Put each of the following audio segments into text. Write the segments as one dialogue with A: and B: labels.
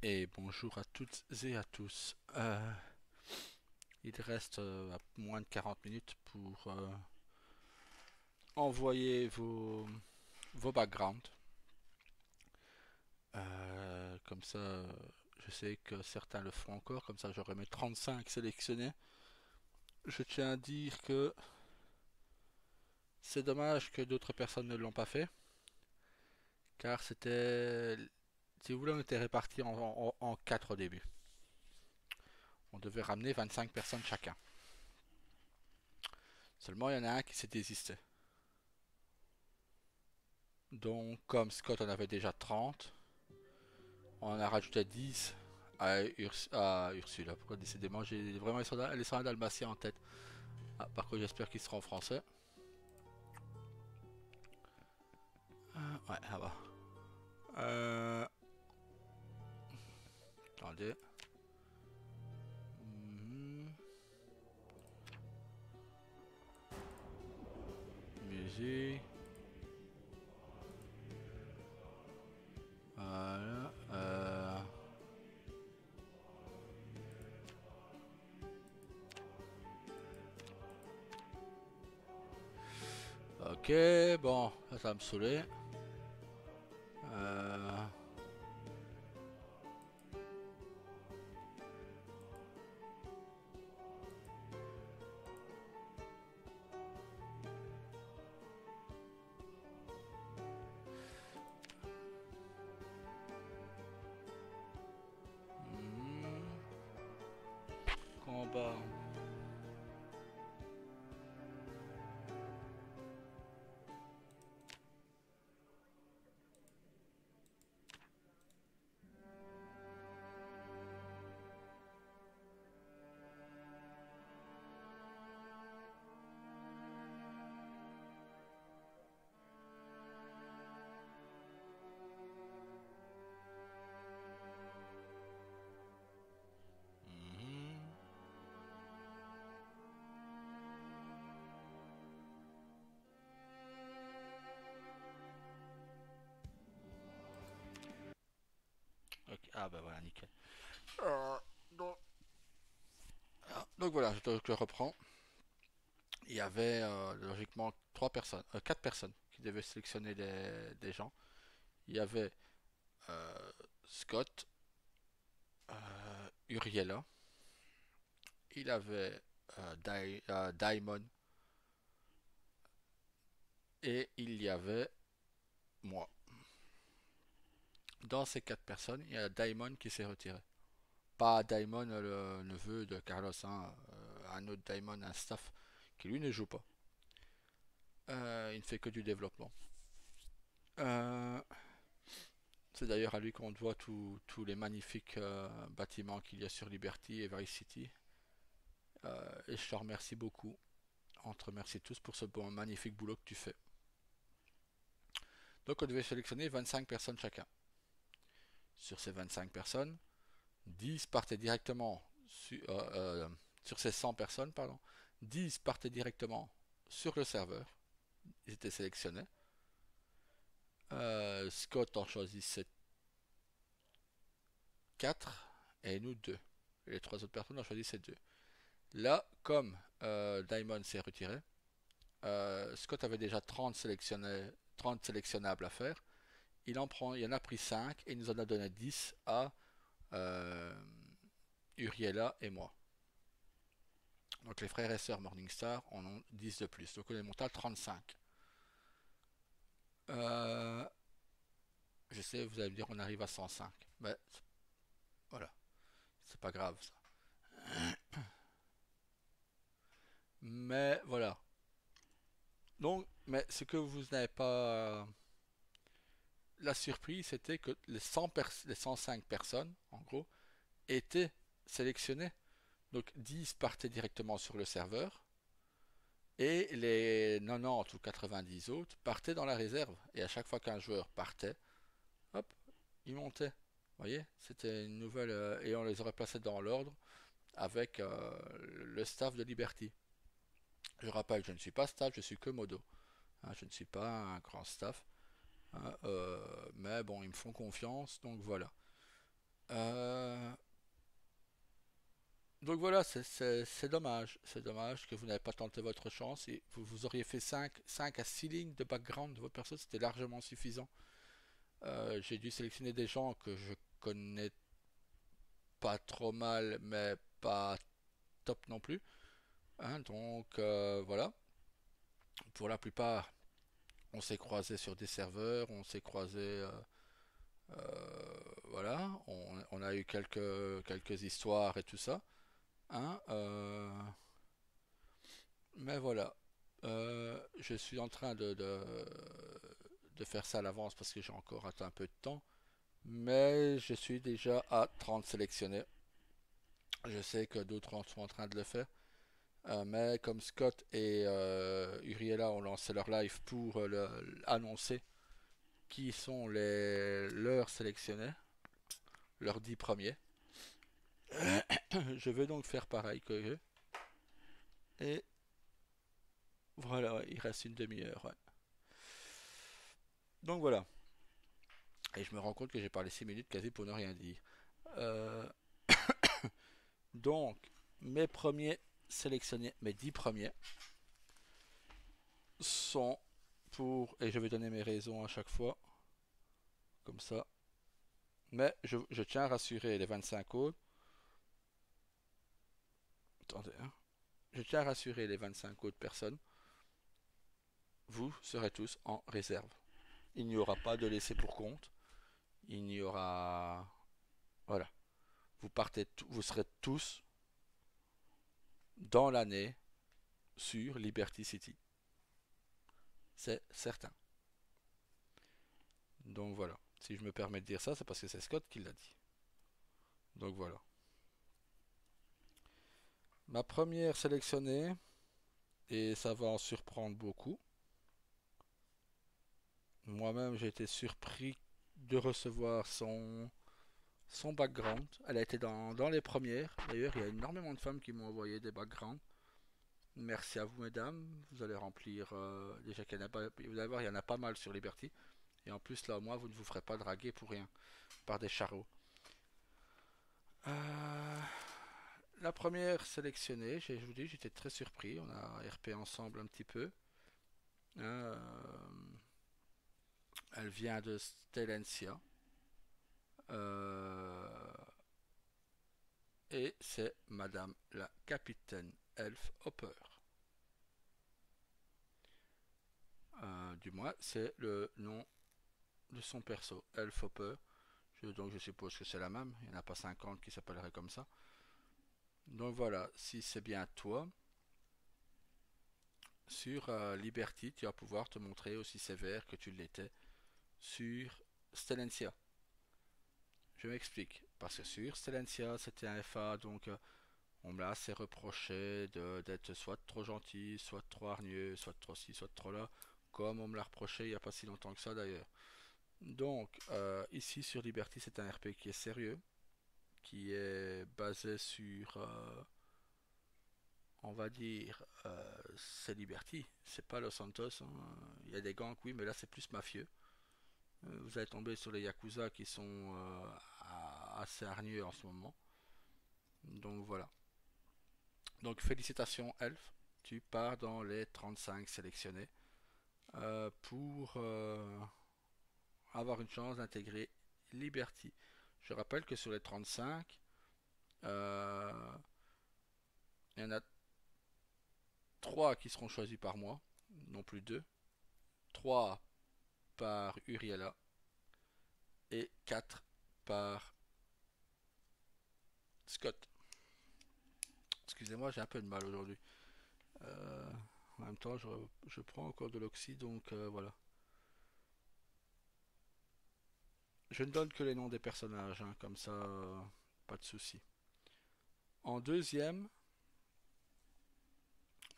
A: Et bonjour à toutes et à tous. Il reste à moins de 40 minutes pour envoyer vos backgrounds. Comme ça, je sais que certains le font encore. Comme ça, j'aurai mes 35 sélectionnés. Je tiens à dire que c'est dommage que d'autres personnes ne l'ont pas fait. Car c'était... Si vous voulez, on était répartis en 4 au début. On devait ramener 25 personnes chacun. Seulement, il y en a un qui s'est désisté. Donc, comme Scott en avait déjà 30, on en a rajouté 10 à Ursula. Pourquoi décidément, j'ai vraiment les soins dalmatiens en tête. Ah, par contre, j'espère qu'ils seront en français. Ouais, ça va. Euh, attendez. Mhm. Musique. Voilà. Ok, bon, ça va me saouler. Euh, hmm, combat. Mhm. Ok, ah bah voilà, nickel. Euh, donc, donc voilà, je reprends. Il y avait logiquement 4 personnes qui devaient sélectionner des gens. Il y avait euh, Scott, Uriela, il avait Daimon et il y avait moi. Dans ces 4 personnes, il y a Daimon qui s'est retiré. Pas Daimon, le neveu de Carlos, hein, un autre Daimon, un staff, qui lui ne joue pas. Il ne fait que du développement. Euh, c'est d'ailleurs à lui qu'on doit tous les magnifiques bâtiments qu'il y a sur Liberty et Vice City. Et je te remercie beaucoup. On te remercie tous pour ce bon, magnifique boulot que tu fais. Donc on devait sélectionner 25 personnes chacun. Sur ces 25 personnes, 10 partaient directement sur ces 100 personnes, pardon, 10 partaient directement sur le serveur. Ils étaient sélectionnés. Scott en choisissait 4 et nous 2. Les 3 autres personnes en choisissaient 2. Là, comme Diamond s'est retiré, Scott avait déjà 30 sélectionnables à faire. Il en a pris 5 et il nous en a donné 10 à euh, Uriela et moi. Donc les frères et sœurs Morningstar en ont 10 de plus. Donc on est monté à 35. Euh, je sais, vous allez me dire on arrive à 105. Mais voilà, c'est pas grave ça. Mais voilà. Donc, mais ce que vous n'avez pas... La surprise, c'était que les 105 personnes, en gros, étaient sélectionnées. Donc 10 partaient directement sur le serveur et les 90 ou 90 autres partaient dans la réserve. Et à chaque fois qu'un joueur partait, hop, il montait. Vous voyez, c'était une nouvelle et on les aurait placés dans l'ordre avec le staff de Liberty. Je rappelle, je ne suis pas staff, je suis que modo. Hein, je ne suis pas un grand staff, hein, mais bon, ils me font confiance, donc voilà. Euh, donc voilà, c'est dommage. C'est dommage que vous n'avez pas tenté votre chance et vous auriez fait 5 à 6 lignes de background de votre perso, c'était largement suffisant. J'ai dû sélectionner des gens que je connais pas trop mal, mais pas top non plus, hein. Donc voilà, pour la plupart, on s'est croisé sur des serveurs, on s'est croisé, voilà, on a eu quelques histoires et tout ça, hein. Mais voilà. Je suis en train de faire ça à l'avance parce que j'ai encore un peu de temps. Mais je suis déjà à 30 sélectionnés. Je sais que d'autres sont en train de le faire. Mais comme Scott et Uriela ont lancé leur live pour annoncer qui sont leurs sélectionnés, leurs 10 premiers, je vais donc faire pareil que eux. Et voilà, ouais, il reste une demi-heure. Ouais. Donc voilà. Et je me rends compte que j'ai parlé 6 minutes quasi pour ne rien dire. Euh, donc, mes premiers sélectionnés, mes 10 premiers, sont pour, et je vais donner mes raisons à chaque fois, comme ça. Mais je tiens à rassurer les 25 autres. Attendez, hein. Je tiens à rassurer les 25 autres personnes. Vous serez tous en réserve. Il n'y aura pas de laissé pour compte. Il n'y aura. Voilà. Vous serez tous dans l'année sur Liberty City. C'est certain. Donc voilà. Si je me permets de dire ça, c'est parce que c'est Scott qui l'a dit. Donc voilà. Ma première sélectionnée, et ça va en surprendre beaucoup. Moi-même, j'ai été surpris de recevoir son background. Elle a été dans les premières. D'ailleurs, il y a énormément de femmes qui m'ont envoyé des backgrounds. Merci à vous, mesdames. Vous allez remplir. Déjà qu'il y en a pas, vous allez voir, il y en a pas mal sur Liberty. Et en plus, là, au moins, vous ne vous ferez pas draguer pour rien par des charros. Euh, la première sélectionnée, je vous dis, j'étais très surpris. On a RP ensemble un petit peu. Euh, elle vient de Stellencia. Euh, et c'est Madame la Capitaine Elf Hopper. Du moins, c'est le nom de son perso, Elf Hopper. Donc je suppose que c'est la même. Il n'y en a pas 50 qui s'appelleraient comme ça. Donc voilà, si c'est bien toi, sur Liberty, tu vas pouvoir te montrer aussi sévère que tu l'étais sur Stellencia. Je m'explique. Parce que sur Stellencia, c'était un FA, donc on me l'a assez reproché d'être soit trop gentil, soit trop hargneux, soit trop ci, soit trop là, comme on me l'a reproché il n'y a pas si longtemps que ça d'ailleurs. Donc, ici sur Liberty, c'est un RP qui est sérieux, qui est basé sur, on va dire, c'est Liberty, c'est pas Los Santos, hein. Il y a des gangs, oui, mais là c'est plus mafieux. Vous allez tomber sur les Yakuza qui sont assez hargneux en ce moment. Donc voilà. Donc félicitations Elf, tu pars dans les 35 sélectionnés pour avoir une chance d'intégrer Liberty. Je rappelle que sur les 35, euh, il y en a 3 qui seront choisis par moi, non plus 2. 3 par Uriela et 4 par Scott. Excusez-moi, j'ai un peu de mal aujourd'hui. Euh, En même temps, je prends encore de l'oxy, donc voilà. Je ne donne que les noms des personnages, hein, comme ça, pas de souci. En deuxième,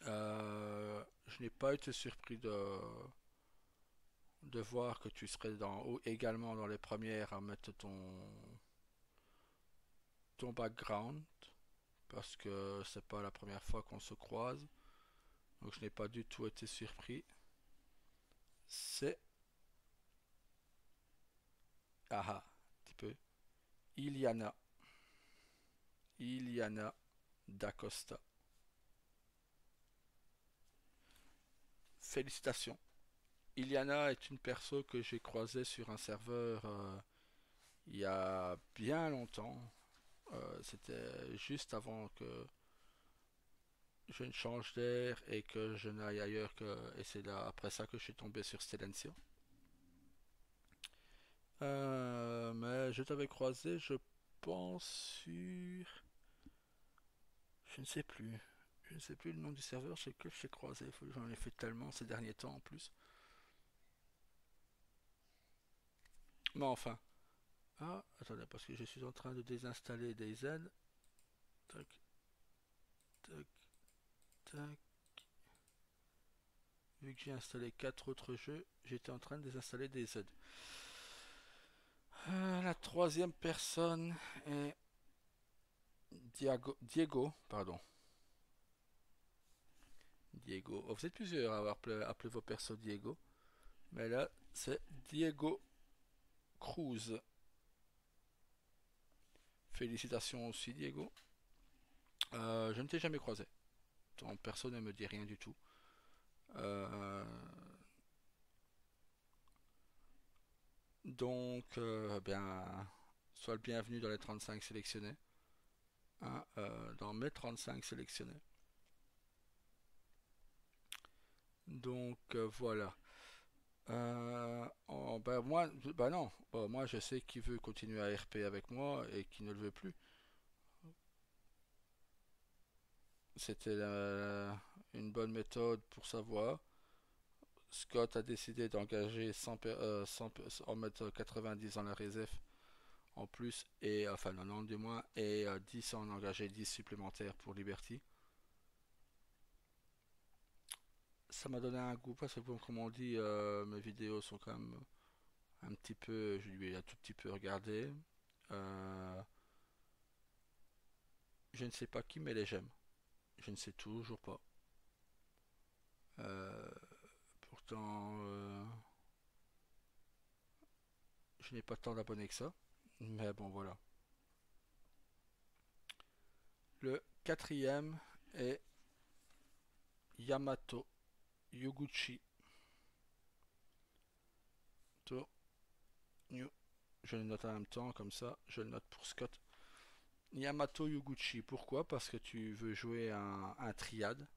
A: je n'ai pas été surpris de voir que tu serais également dans les premières à mettre ton background, parce que c'est pas la première fois qu'on se croise, donc je n'ai pas du tout été surpris. C'est, ah, un petit peu, Iliana. Iliana d'Acosta. Félicitations. Iliana est une perso que j'ai croisée sur un serveur il y a bien longtemps. C'était juste avant que je ne change d'air et que je n'aille ailleurs et c'est là après ça que je suis tombé sur Stellentia. Mais je t'avais croisé, je pense sur... Je ne sais plus. Je ne sais plus le nom du serveur, je sais que je t'ai croisé. J'en ai fait tellement ces derniers temps en plus. Mais enfin. Ah, attendez, parce que je suis en train de désinstaller DayZ. Tac, tac, tac. Vu que j'ai installé 4 autres jeux, j'étais en train de désinstaller DayZ. La troisième personne est Diego, pardon. Diego. Oh, vous êtes plusieurs à avoir appelé vos persos Diego. Mais là, c'est Diego Cruz. Félicitations aussi, Diego. Je ne t'ai jamais croisé. Ton perso ne me dit rien du tout. Euh, bien, sois le bienvenu dans les 35 sélectionnés. Hein, dans mes 35 sélectionnés. Voilà. Ben moi, ben non. Bon, moi, je sais qui veut continuer à RP avec moi et qui ne le veut plus. C'était une bonne méthode pour savoir. Scott a décidé d'engager 100 en mettre 90 dans la réserve en plus, et enfin 90 du moins, et 10 en engager 10 supplémentaires pour Liberty. Ça m'a donné un goût parce que, bon, comme on dit, mes vidéos sont quand même un petit peu, je lui ai un tout petit peu regardé. Euh, je ne sais pas qui met les j'aime. Je ne sais toujours pas. Euh, pourtant, je n'ai pas tant d'abonnés que ça. Mais bon, voilà. Le quatrième est Yamato Yuguchi. To, New. Je le note en même temps, comme ça, je le note pour Scott. Yamato Yuguchi, pourquoi? Parce que tu veux jouer un triade.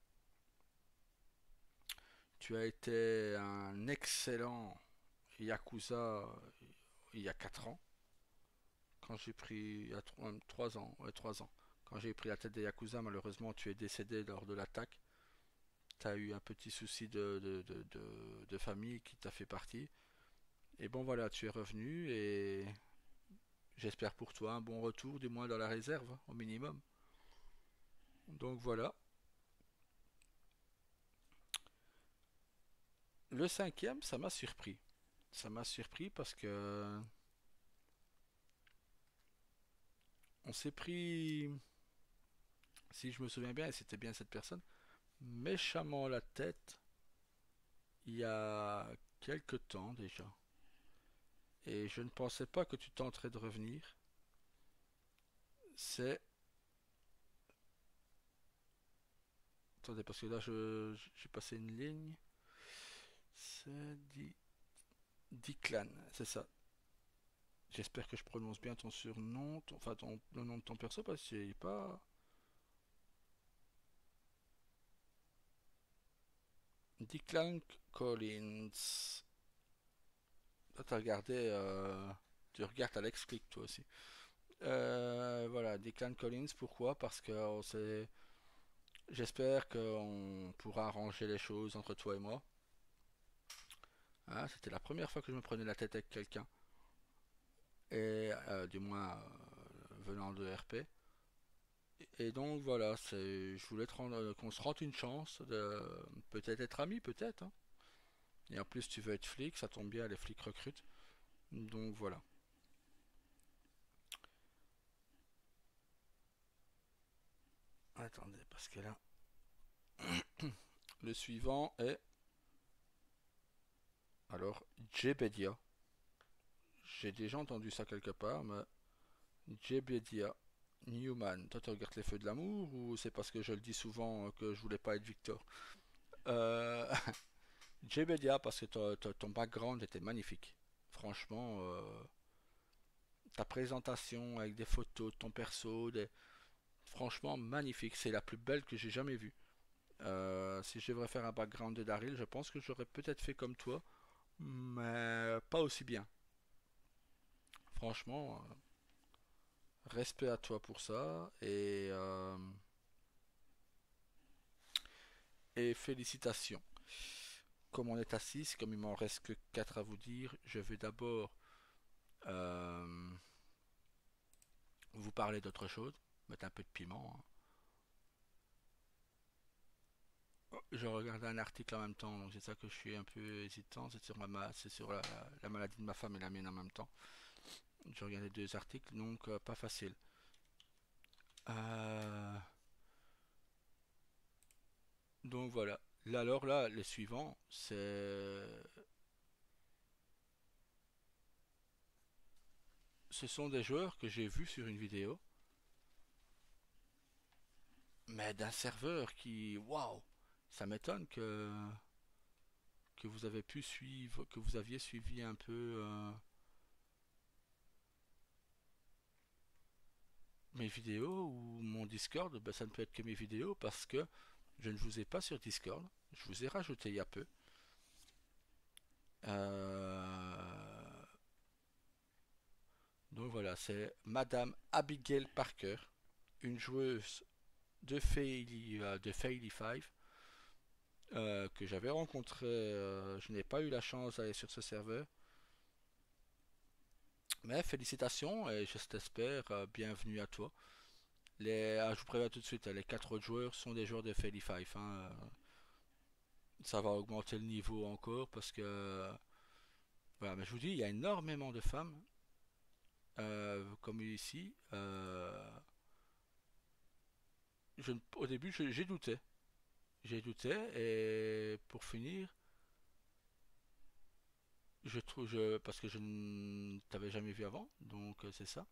A: Tu as été un excellent Yakuza il y a 4 ans. Quand j'ai pris, il y a 3 ans, ouais, 3 ans. Quand j'ai pris la tête des Yakuza, malheureusement, tu es décédé lors de l'attaque. Tu as eu un petit souci de famille qui t'a fait partie. Et bon, voilà, tu es revenu et j'espère pour toi un bon retour, du moins dans la réserve, au minimum. Donc voilà. Le cinquième, ça m'a surpris. Ça m'a surpris parce que on s'est pris, si je me souviens bien, et c'était bien cette personne, méchamment la tête il y a quelque temps déjà. Et je ne pensais pas que tu tenterais de revenir. C'est... Attendez, parce que là, j'ai passé une ligne. C'est Diclan, c'est ça. J'espère que je prononce bien ton surnom, enfin le nom de ton perso, parce que c'est pas... Declan Collins. Là, t'as regardé... tu regardes Alex Click, toi aussi. Voilà, Declan Collins, pourquoi? Parce que j'espère qu'on pourra arranger les choses entre toi et moi. Hein, c'était la première fois que je me prenais la tête avec quelqu'un. Et du moins venant de RP. Et donc voilà, je voulais qu'on se rende une chance de peut-être être amis, peut-être. Hein. Et en plus, tu veux être flic, ça tombe bien, les flics recrutent. Donc voilà. Attendez, parce que là, le suivant est alors Jebedia. J'ai déjà entendu ça quelque part, mais Jebedia. Newman, toi tu regardes les feux de l'amour ou c'est parce que je le dis souvent que je voulais pas être Victor? Euh, Jebedia, parce que ton background était magnifique. Franchement, ta présentation avec des photos de ton perso, franchement magnifique. C'est la plus belle que j'ai jamais vue. Si je devrais faire un background de Daryl, je pense que j'aurais peut-être fait comme toi, mais pas aussi bien. Franchement, respect à toi pour ça et félicitations. Comme on est à 6, comme il m'en reste que 4 à vous dire, je vais d'abord euh, vous parler d'autre chose, mettre un peu de piment, hein. Je regardais un article en même temps, donc c'est ça que je suis un peu hésitant. C'est sur la maladie de ma femme et la mienne en même temps. Je regardais deux articles, donc pas facile. Euh, donc voilà. Là, alors là, les suivants, ce sont des joueurs que j'ai vus sur une vidéo, mais d'un serveur qui, waouh, ça m'étonne que vous avez pu suivre, que vous aviez suivi un peu mes vidéos ou mon Discord. Ben, ça ne peut être que mes vidéos parce que je ne vous ai pas sur Discord. Je vous ai rajouté il y a peu. Euh, Donc voilà, c'est Madame Abigail Parker, une joueuse de Faily 5 que j'avais rencontrée. Je n'ai pas eu la chance d'aller sur ce serveur. Mais félicitations et je t'espère bienvenue à toi. Je vous préviens tout de suite, les quatre autres joueurs sont des joueurs de Faily 5, hein. Ça va augmenter le niveau encore parce que voilà, mais je vous dis, il y a énormément de femmes comme ici. Au début, j'ai douté. J'ai douté et pour finir, parce que je ne t'avais jamais vu avant, donc c'est ça.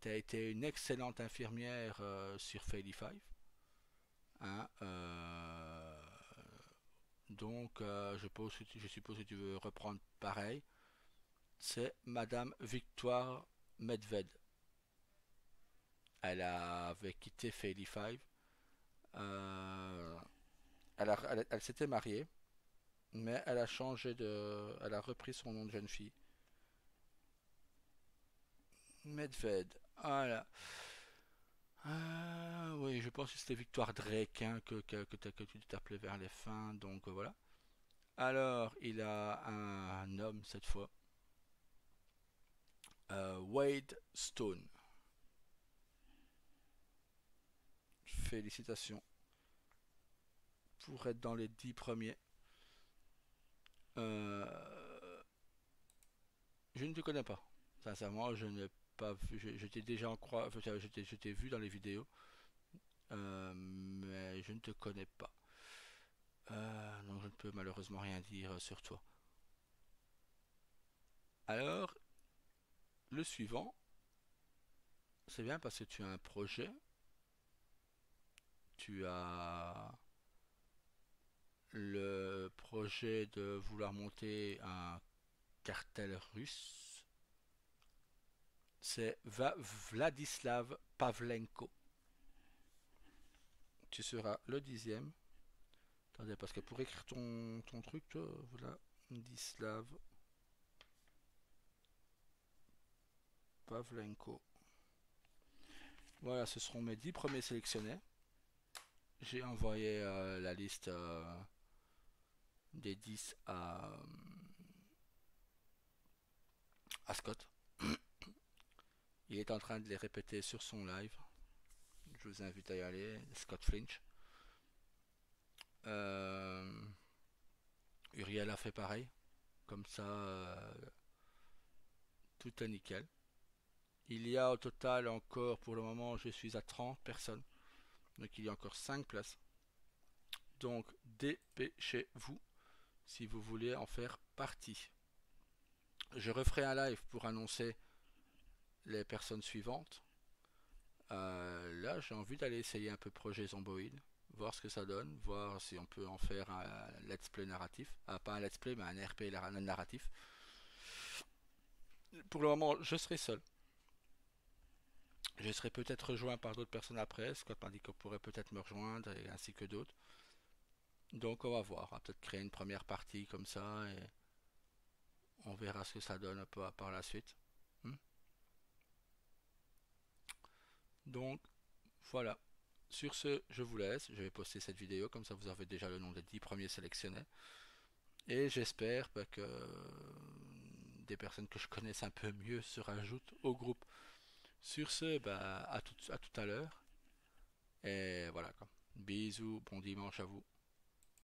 A: Tu as été une excellente infirmière sur Faily 5, hein, donc je suppose que tu veux reprendre pareil. C'est Madame Victoire Medved. Avait quitté Faily 5. euh, elle s'était mariée, mais elle a repris son nom de jeune fille. Medved. Voilà. Oui, je pense que c'était Victoire Drake, hein, que tu t'appelais vers les fins, donc voilà. Alors, il a un homme cette fois, Wade Stone. Félicitations pour être dans les 10 premiers. Euh, je ne te connais pas. Sincèrement, je n'ai pas vu. Je t'ai déjà en croix. Enfin, je t'ai vu dans les vidéos, mais je ne te connais pas. Donc, je ne peux malheureusement rien dire sur toi. Alors, le suivant, c'est bien parce que tu as un projet, tu as le projet de vouloir monter un cartel russe. C'est Vladislav Pavlenko. Tu seras le 10e. Attendez, parce que pour écrire ton truc, toi, Vladislav Pavlenko. Voilà, ce seront mes 10 premiers sélectionnés. J'ai envoyé la liste des 10 à Scott. Il est en train de les répéter sur son live. Je vous invite à y aller. Scott Flinch. Euh, Uriel a fait pareil. Comme ça, tout est nickel. Il y a au total encore, pour le moment, je suis à 30 personnes. Donc il y a encore 5 places. Donc dépêchez-vous si vous voulez en faire partie. Je referai un live pour annoncer les personnes suivantes. Là, j'ai envie d'aller essayer un peu Projet Zomboid, voir ce que ça donne, voir si on peut en faire un let's play narratif. Ah, pas un let's play, mais un RP narratif. Pour le moment, je serai seul. Je serai peut-être rejoint par d'autres personnes après. Scott m'a dit qu'on pourrait peut-être me rejoindre, ainsi que d'autres. Donc on va voir. On va peut-être créer une première partie comme ça et on verra ce que ça donne un peu par la suite. Hmm. Donc voilà. Sur ce, je vous laisse. Je vais poster cette vidéo, comme ça vous avez déjà le nom des 10 premiers sélectionnés. Et j'espère que des personnes que je connaisse un peu mieux se rajoutent au groupe. Sur ce, à tout à l'heure. Et voilà quoi. Bisous, bon dimanche à vous.